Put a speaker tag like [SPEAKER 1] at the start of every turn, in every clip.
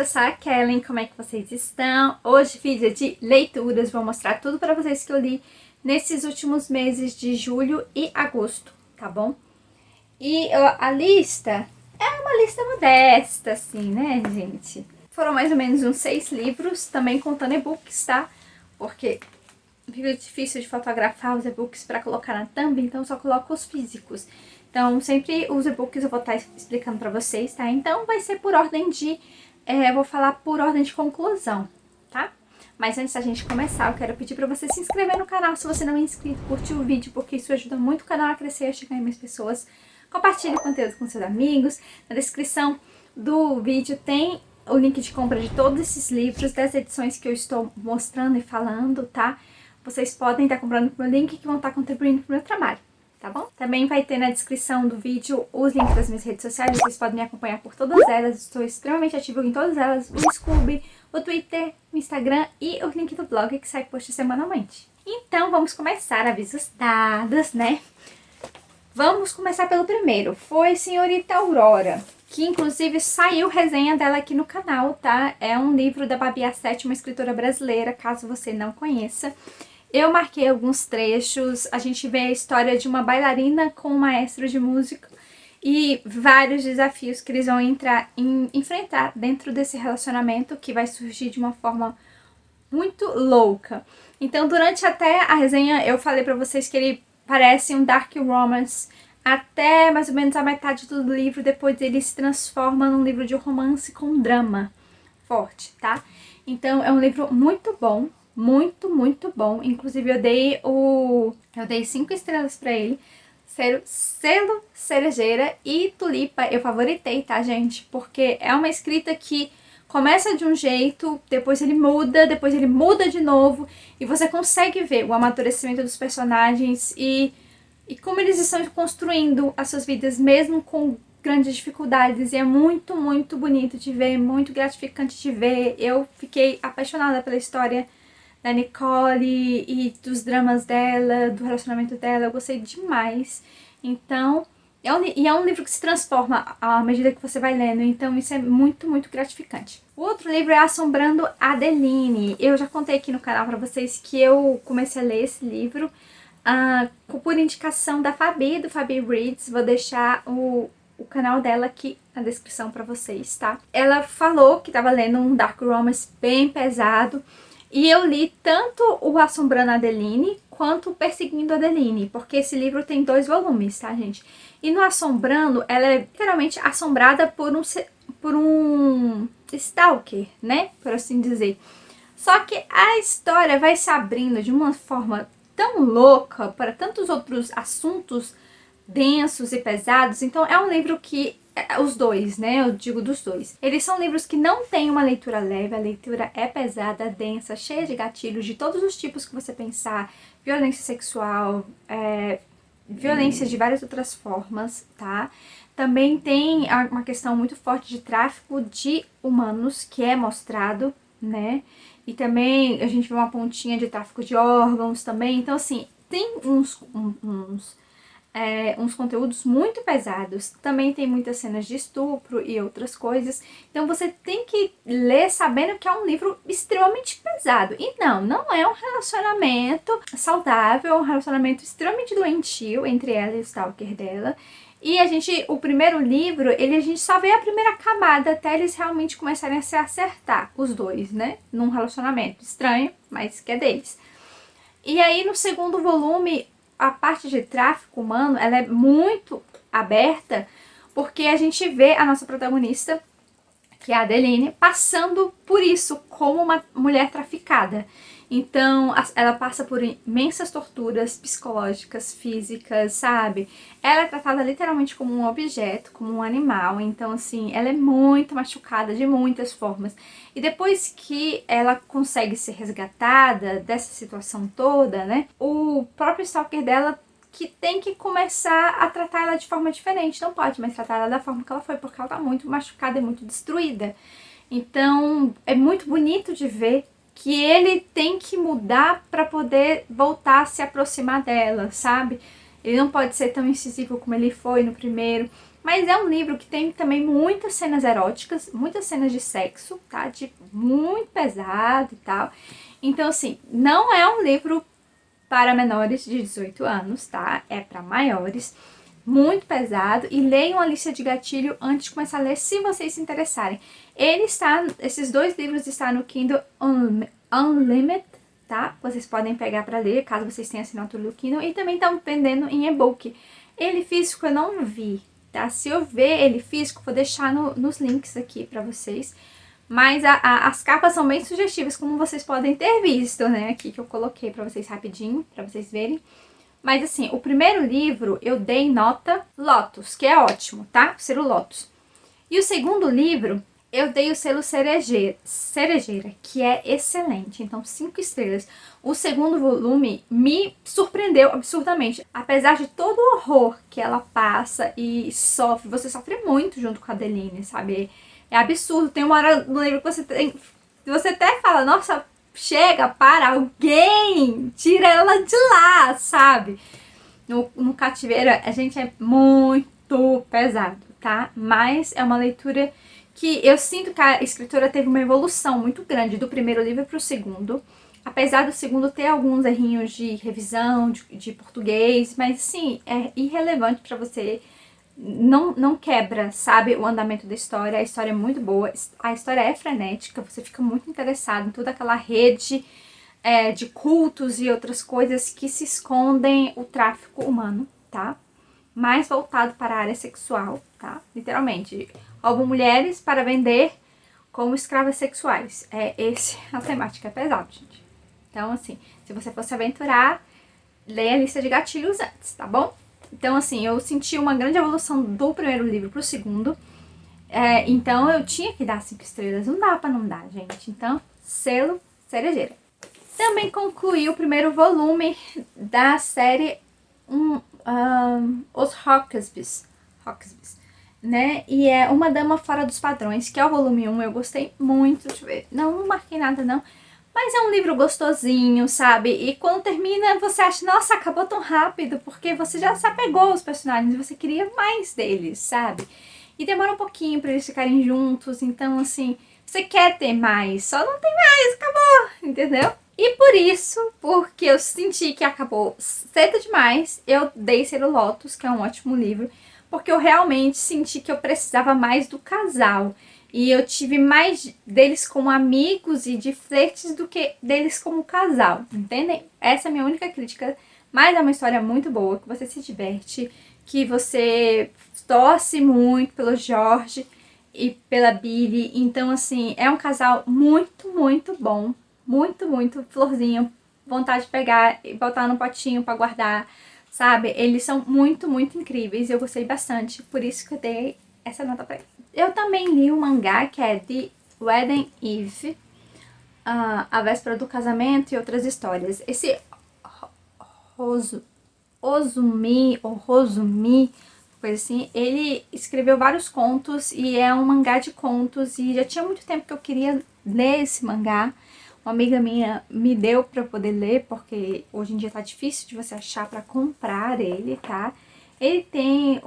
[SPEAKER 1] eu sou a Kellen, como é que vocês estão? Hoje vídeo de leituras, vou mostrar tudo para vocês que eu li nesses últimos meses de julho e agosto, tá bom? E a lista é uma lista modesta, assim, né, gente? Foram mais ou menos uns 6 livros, também contando e-books, tá? Porque fica difícil de fotografar os e-books para colocar na thumb, então eu só coloco os físicos. Então, sempre os e-books eu vou estar explicando para vocês, tá? Então, vai ser por ordem de... eu vou falar por ordem de conclusão, tá? Mas antes da gente começar, eu quero pedir para você se inscrever no canal se você não é inscrito, curtir o vídeo, porque isso ajuda muito o canal a crescer e a chegar em mais pessoas. Compartilhe o conteúdo com seus amigos. Na descrição do vídeo tem o link de compra de todos esses livros, das edições que eu estou mostrando e falando, tá? Vocês podem estar comprando pelo link que vão estar contribuindo para o meu trabalho, tá bom? Também vai ter na descrição do vídeo os links das minhas redes sociais, vocês podem me acompanhar por todas elas, estou extremamente ativa em todas elas, o Scooby, o Twitter, o Instagram e o link do blog que sai post semanalmente. Então vamos começar, avisos dados, né? Vamos começar pelo primeiro, foi Senhorita Aurora, que inclusive saiu resenha dela aqui no canal, tá? É um livro da Babi Asset, uma escritora brasileira, caso você não conheça. Eu marquei alguns trechos, a gente vê a história de uma bailarina com um maestro de música e vários desafios que eles vão enfrentar dentro desse relacionamento que vai surgir de uma forma muito louca. Então, durante até a resenha, eu falei pra vocês que ele parece um dark romance até mais ou menos a metade do livro, depois ele se transforma num livro de romance com drama forte, tá? Então, é um livro muito bom. Muito, muito bom. Inclusive, eu dei 5 estrelas pra ele. Selo cerejeira e tulipa eu favoritei, tá, gente? Porque é uma escrita que começa de um jeito, depois ele muda de novo. E você consegue ver o amadurecimento dos personagens e como eles estão construindo as suas vidas, mesmo com grandes dificuldades. E é muito, muito bonito de ver, muito gratificante de ver. Eu fiquei apaixonada pela história da Nicole e dos dramas dela, do relacionamento dela, eu gostei demais. Então, é um livro que se transforma à medida que você vai lendo, então isso é muito, muito gratificante. O outro livro é Assombrando Adeline. Eu já contei aqui no canal pra vocês que eu comecei a ler esse livro por indicação da Fabi, do Fabi Reads. Vou deixar o canal dela aqui na descrição pra vocês, tá? Ela falou que tava lendo um dark romance bem pesado, e eu li tanto o Assombrando Adeline quanto o Perseguindo Adeline, porque esse livro tem 2 volumes, tá, gente? E no Assombrando, ela é literalmente assombrada por um stalker, né? Por assim dizer. Só que a história vai se abrindo de uma forma tão louca para tantos outros assuntos densos e pesados. Então é um livro que os dois, né? Eu digo dos dois. Eles são livros que não têm uma leitura leve, a leitura é pesada, densa, cheia de gatilhos de todos os tipos que você pensar, violência sexual, violência de várias outras formas, tá? Também tem uma questão muito forte de tráfico de humanos, que é mostrado, né? E também a gente vê uma pontinha de tráfico de órgãos também. Então, assim, tem uns conteúdos muito pesados. Também tem muitas cenas de estupro e outras coisas. Então você tem que ler sabendo que é um livro extremamente pesado. E não é um relacionamento saudável, é um relacionamento extremamente doentio entre ela e o stalker dela. E o primeiro livro, a gente só vê a primeira camada até eles realmente começarem a se acertar, os dois, né? Num relacionamento estranho, mas que é deles. E aí no segundo volume, a parte de tráfico humano, ela é muito aberta, porque a gente vê a nossa protagonista, que é a Adeline, passando por isso como uma mulher traficada. Então, ela passa por imensas torturas psicológicas, físicas, sabe? Ela é tratada literalmente como um objeto, como um animal. Então, assim, ela é muito machucada de muitas formas. E depois que ela consegue ser resgatada dessa situação toda, né? O próprio stalker dela que tem que começar a tratar ela de forma diferente. Não pode mais tratar ela da forma que ela foi, porque ela tá muito machucada e muito destruída. Então, é muito bonito de ver que ele tem que mudar para poder voltar a se aproximar dela, sabe? Ele não pode ser tão incisivo como ele foi no primeiro. Mas é um livro que tem também muitas cenas eróticas, muitas cenas de sexo, tá? Tipo, muito pesado e tal. Então, assim, não é um livro para menores de 18 anos, tá? É para maiores, muito pesado. E leiam a lista de gatilho antes de começar a ler, se vocês se interessarem. Esses dois livros estão no Kindle Unlimited, tá? Vocês podem pegar para ler, caso vocês tenham assinatura do Kindle. E também estão vendendo em e-book. Ele físico eu não vi, tá? Se eu ver ele físico, vou deixar nos links aqui para vocês. Mas as capas são bem sugestivas, como vocês podem ter visto, né? Aqui que eu coloquei pra vocês rapidinho, pra vocês verem. Mas assim, o primeiro livro eu dei nota Lotus, que é ótimo, tá? O selo Lotus. E o segundo livro eu dei o selo Cerejeira, que é excelente. Então, 5 estrelas. O segundo volume me surpreendeu absurdamente. Apesar de todo o horror que ela passa e sofre, você sofre muito junto com a Adeline, sabe? É absurdo. Tem uma hora no livro que você até fala, nossa, chega, para, alguém, tira ela de lá, sabe? No cativeiro, a gente é muito pesado, tá? Mas é uma leitura que eu sinto que a escritora teve uma evolução muito grande do primeiro livro para o segundo. Apesar do segundo ter alguns errinhos de revisão, de português, mas sim, é irrelevante para você. Não quebra, sabe, o andamento da história. A história é muito boa, a história é frenética, você fica muito interessado em toda aquela rede de cultos e outras coisas que se escondem o tráfico humano, tá? Mais voltado para a área sexual, tá? Literalmente, roubam mulheres para vender como escravas sexuais. Essa a temática, é pesado, gente. Então, assim, se você for se aventurar, leia a lista de gatilhos antes, tá bom? Então, assim, eu senti uma grande evolução do primeiro livro pro segundo. Então, eu tinha que dar 5 estrelas. Não dá pra não dar, gente. Então, selo Cerejeira. Também concluí o primeiro volume da série Os Hawksbys, né? E é Uma Dama Fora dos Padrões, que é o volume 1. Eu gostei muito. Deixa eu ver. Não marquei nada, não. Mas é um livro gostosinho, sabe? E quando termina, você acha, nossa, acabou tão rápido, porque você já se apegou aos personagens e você queria mais deles, sabe? E demora um pouquinho pra eles ficarem juntos, então, assim, você quer ter mais, só não tem mais, acabou, entendeu? E por isso, porque eu senti que acabou cedo demais, eu dei Selo Lotus, que é um ótimo livro, porque eu realmente senti que eu precisava mais do casal. E eu tive mais deles como amigos e de flertes do que deles como casal, entendem? Essa é a minha única crítica, mas é uma história muito boa, que você se diverte, que você torce muito pelo Jorge e pela Billy. Então, assim, é um casal muito, muito bom, muito, muito florzinho, vontade de pegar e botar no potinho pra guardar, sabe? Eles são muito, muito incríveis, eu gostei bastante, por isso que eu dei essa nota pra eles. Eu também li um mangá que é The Wedding Eve, A Véspera do Casamento e Outras Histórias. Esse Ozumi, ou Rosumi, coisa assim, ele escreveu vários contos e é um mangá de contos e já tinha muito tempo que eu queria ler esse mangá. Uma amiga minha me deu pra eu poder ler, porque hoje em dia tá difícil de você achar pra comprar ele, tá? Ele tem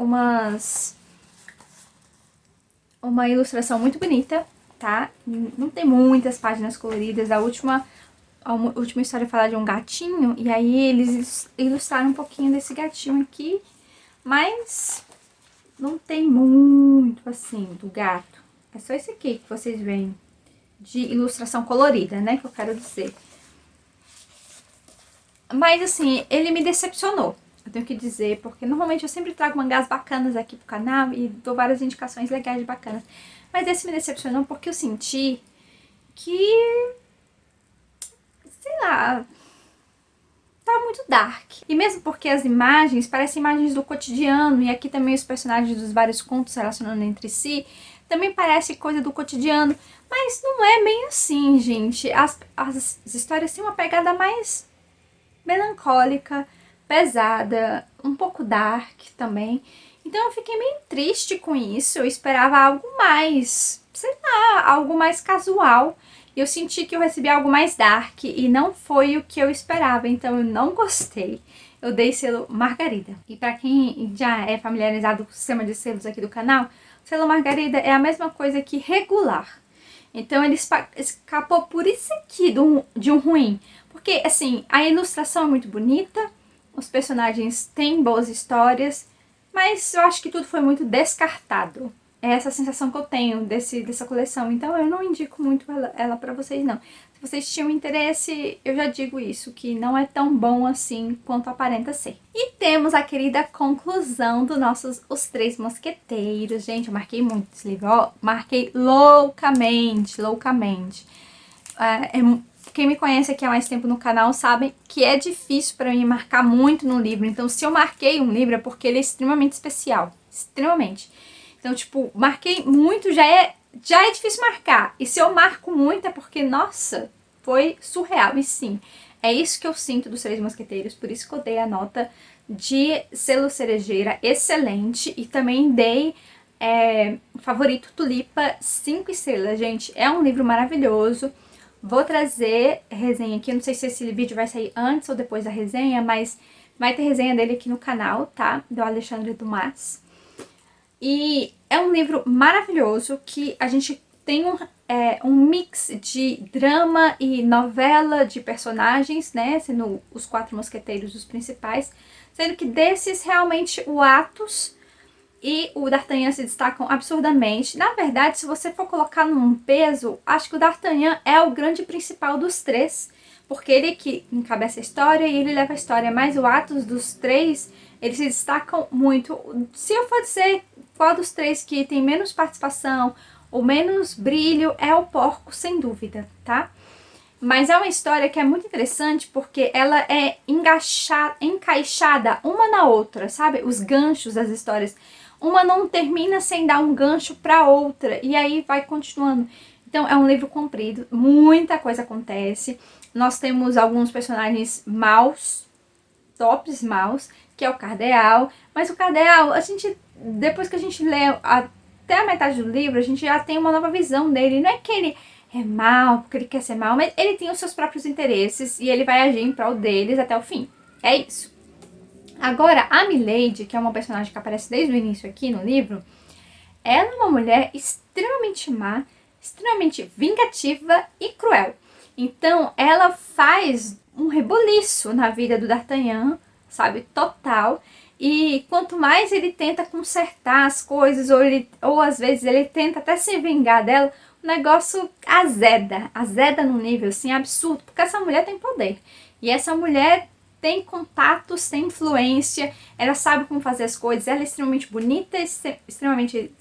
[SPEAKER 1] uma ilustração muito bonita, tá? Não tem muitas páginas coloridas. A última história fala de um gatinho, e aí eles ilustraram um pouquinho desse gatinho aqui, mas não tem muito, assim, do gato. É só esse aqui que vocês veem de ilustração colorida, né, que eu quero dizer. Mas, assim, ele me decepcionou, eu tenho que dizer, porque normalmente eu sempre trago mangás bacanas aqui pro canal e dou várias indicações legais de bacanas. Mas esse me decepcionou porque eu senti que, sei lá, tá muito dark. E mesmo porque as imagens parecem imagens do cotidiano, e aqui também os personagens dos vários contos se relacionando entre si, também parece coisa do cotidiano, mas não é bem assim, gente. As histórias têm uma pegada mais melancólica, pesada, um pouco dark também. Então eu fiquei meio triste com isso. Eu esperava algo mais, sei lá, algo mais casual. E eu senti que eu recebi algo mais dark e não foi o que eu esperava. Então eu não gostei. eu dei selo Margarida. E para quem já é familiarizado com o sistema de selos aqui do canal, o selo Margarida é a mesma coisa que regular. Então ele escapou por isso aqui de um ruim. Porque, assim, a ilustração é muito bonita, os personagens têm boas histórias, mas eu acho que tudo foi muito descartado. É essa sensação que eu tenho dessa coleção. Então eu não indico muito ela pra vocês, não. Se vocês tinham interesse, eu já digo isso, que não é tão bom assim quanto aparenta ser. E temos a querida conclusão do nossos Os Três Mosqueteiros. Gente, eu marquei muito esse livro, ó, marquei loucamente, loucamente. Quem me conhece aqui há mais tempo no canal sabe que é difícil para mim marcar muito no livro. Então, se eu marquei um livro é porque ele é extremamente especial. Extremamente. Então, tipo, marquei muito, já é difícil marcar. E se eu marco muito é porque, nossa, foi surreal. E sim, é isso que eu sinto dos Três Mosqueteiros. Por isso que eu dei a nota de selo cerejeira excelente. E também dei favorito Tulipa 5 estrelas, gente. É um livro maravilhoso. Vou trazer resenha aqui, não sei se esse vídeo vai sair antes ou depois da resenha, mas vai ter resenha dele aqui no canal, tá? Do Alexandre Dumas. E é um livro maravilhoso que a gente tem um mix de drama e novela de personagens, né? Sendo os 4 mosqueteiros os principais. Sendo que desses, realmente, o Athos e o D'Artagnan se destacam absurdamente. Na verdade, se você for colocar num peso, acho que o D'Artagnan é o grande principal dos 3, porque ele que encabeça a história e ele leva a história, mas o Athos dos 3, eles se destacam muito. Se eu for dizer qual dos 3 que tem menos participação ou menos brilho, é o Porco, sem dúvida, tá? Mas é uma história que é muito interessante porque ela é encaixada uma na outra, sabe? Os ganchos das histórias. Uma não termina sem dar um gancho para outra e aí vai continuando. Então é um livro comprido, muita coisa acontece. Nós temos alguns personagens maus, tops maus, que é o Cardeal. Mas o Cardeal, depois que a gente lê até a metade do livro, a gente já tem uma nova visão dele. Não é que ele é mal porque ele quer ser mal, mas ele tem os seus próprios interesses e ele vai agir em prol deles até o fim. É isso. Agora, a Milady, que é uma personagem que aparece desde o início aqui no livro, ela é uma mulher extremamente má, extremamente vingativa e cruel. Então, ela faz um reboliço na vida do D'Artagnan, sabe, total. E quanto mais ele tenta consertar as coisas, ou às vezes ele tenta até se vingar dela, o negócio azeda num nível assim absurdo, porque essa mulher tem poder. E essa mulher tem contatos, tem influência, ela sabe como fazer as coisas, ela é extremamente bonita, extremamente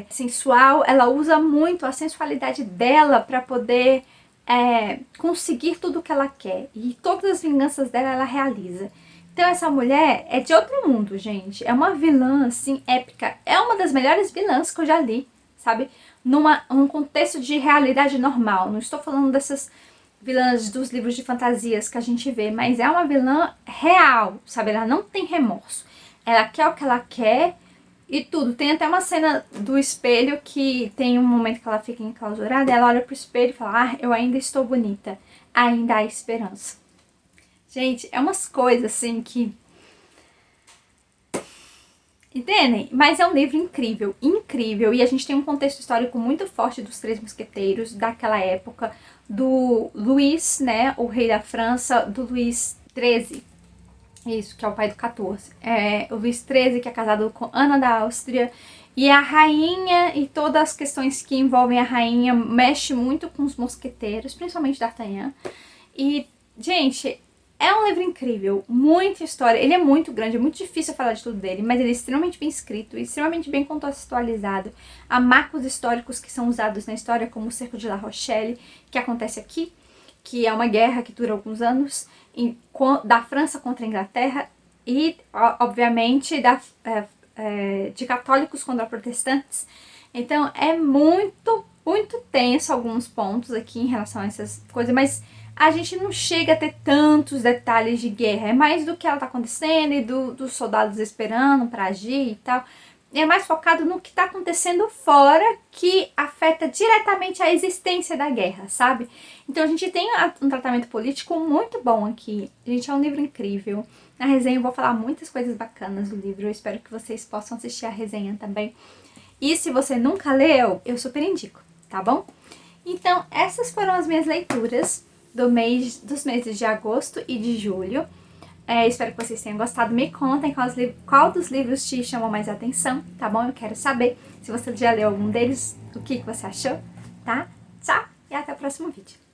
[SPEAKER 1] sensual, ela usa muito a sensualidade dela para poder conseguir tudo o que ela quer. E todas as vinganças dela, ela realiza. Então essa mulher é de outro mundo, gente. É uma vilã, assim, épica. É uma das melhores vilãs que eu já li, sabe? Num contexto de realidade normal. Não estou falando dessas vilãs dos livros de fantasias que a gente vê, mas é uma vilã real, sabe? Ela não tem remorso. Ela quer o que ela quer e tudo. Tem até uma cena do espelho que tem um momento que ela fica enclausurada, ela olha pro espelho e fala: ah, eu ainda estou bonita. Ainda há esperança. Gente, é umas coisas assim que... Entendem? Mas é um livro incrível, incrível. E a gente tem um contexto histórico muito forte dos Três Mosqueteiros, daquela época, do Luís, né, o rei da França, do Luís XIII. Isso, que é o pai do XIV. O Luís XIII, que é casado com Ana da Áustria. E a rainha e todas as questões que envolvem a rainha mexe muito com os mosqueteiros, principalmente D'Artagnan. E, gente... é um livro incrível, muita história, ele é muito grande, é muito difícil falar de tudo dele, mas ele é extremamente bem escrito, extremamente bem contextualizado. Há marcos históricos que são usados na história, como o Cerco de La Rochelle, que acontece aqui, que é uma guerra que dura alguns anos, da França contra a Inglaterra e, obviamente, de católicos contra protestantes. Então é muito, muito tenso alguns pontos aqui em relação a essas coisas, mas... a gente não chega a ter tantos detalhes de guerra. É mais do que ela tá acontecendo e dos soldados esperando pra agir e tal. É mais focado no que tá acontecendo fora, que afeta diretamente a existência da guerra, sabe? Então a gente tem um tratamento político muito bom aqui. Gente, é um livro incrível. Na resenha eu vou falar muitas coisas bacanas do livro, eu espero que vocês possam assistir a resenha também. E se você nunca leu, eu super indico, tá bom? Então, essas foram as minhas leituras dos meses de agosto e de julho. Espero que vocês tenham gostado. Me contem qual dos livros te chamou mais atenção, tá bom? Eu quero saber. Se você já leu algum deles, o que você achou, tá? Tchau e até o próximo vídeo.